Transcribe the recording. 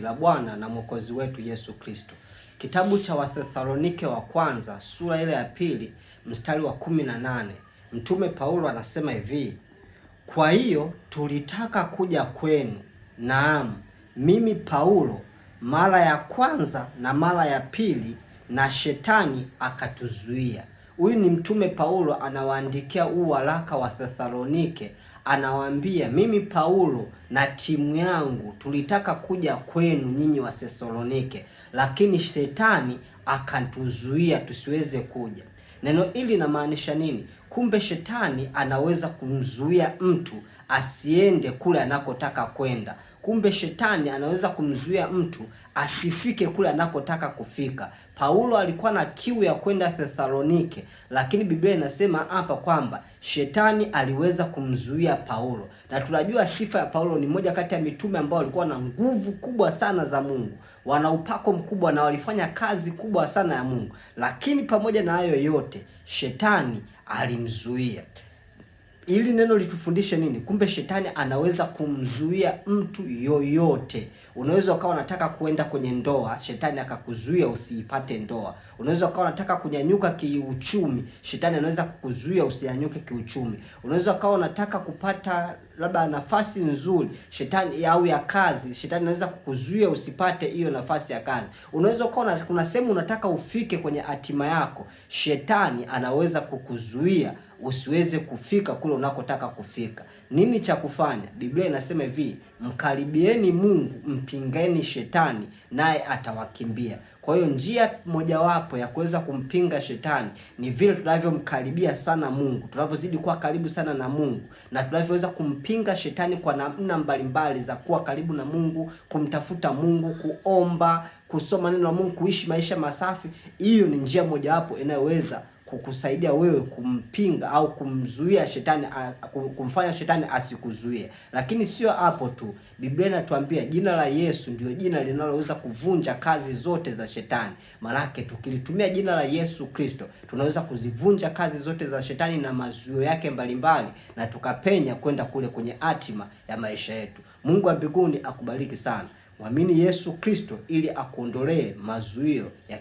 La Bwana na Mwokozi wetu Yesu Kristo. Kitabu cha Wathesalonike wa kwanza sura ile ya pili mstari wa 18. Mtume Paulo anasema hivi: kwa hiyo tulitaka kuja kwenu, naam, mimi Paulo, mara ya kwanza na mara ya pili, na shetani akatuzuia. Huyu ni mtume Paulo anawaandikia huu waraka wa Thesalonike, anawaambia mimi Paulo na timu yangu tulitaka kuja kwenu nyinyi wa Thesalonike, lakini shetani akatuzuia tusiweze kuja. Neno hili linamaanisha nini? Kumbe shetani anaweza kumzuia mtu asiende kule anakotaka kwenda. Kumbe shetani anaweza kumzuia mtu asifike kule anakotaka kufika. Paulo alikuwa na kiu ya kwenda Thesalonike, lakini Biblia inasema hapa kwamba shetani aliweza kumzuia Paulo. Na tunajua sifa ya Paulo, ni moja kati ya mitume ambao walikuwa na nguvu kubwa sana za Mungu, wana upako mkubwa na walifanya kazi kubwa sana ya Mungu. Lakini pamoja na hayo yote, shetani alimzuia. Ili neno litufundishe nini? Kumbe shetani anaweza kumzuia mtu yoyote. Unaweza ukawa unataka kuenda kwenye ndoa, shetani akakuzuia usiipate ndoa. Unaweza ukawa unataka kunyanyuka kiuchumi, shetani anaweza kukuzuia usinyanyuke kiuchumi. Unaweza ukawa unataka kupata labda nafasi nzuri, shetani au ya kazi, shetani anaweza kukuzuia usipate hiyo nafasi ya kazi. Unaweza ukawa kuna sehemu unataka ufike kwenye hatima yako, shetani anaweza kukuzuia usiweze kufika kule unakotaka kufika. Nini cha kufanya? Biblia inasema hivi: mkaribieni Mungu, mpingeni shetani, naye atawakimbia. Kwa hiyo njia mojawapo ya kuweza kumpinga shetani ni vile tunavyomkaribia sana Mungu, tunavyozidi kuwa karibu sana na Mungu, na tunavyoweza kumpinga shetani kwa namna mbalimbali za kuwa karibu na Mungu, kumtafuta Mungu, kuomba, kusoma neno la Mungu, kuishi maisha masafi. Hiyo ni njia mojawapo inayoweza kukusaidia wewe kumpinga au kumzuia shetani, kumfanya shetani asikuzuie. Lakini sio hapo tu, Biblia inatuambia jina la Yesu ndio jina linaloweza kuvunja kazi zote za shetani. Maanake tukilitumia jina la Yesu Kristo tunaweza kuzivunja kazi zote za shetani na mazuio yake mbalimbali, na tukapenya kwenda kule kwenye hatima ya maisha yetu. Mungu wa mbinguni akubariki sana. Mwamini Yesu Kristo ili akuondolee mazuio ya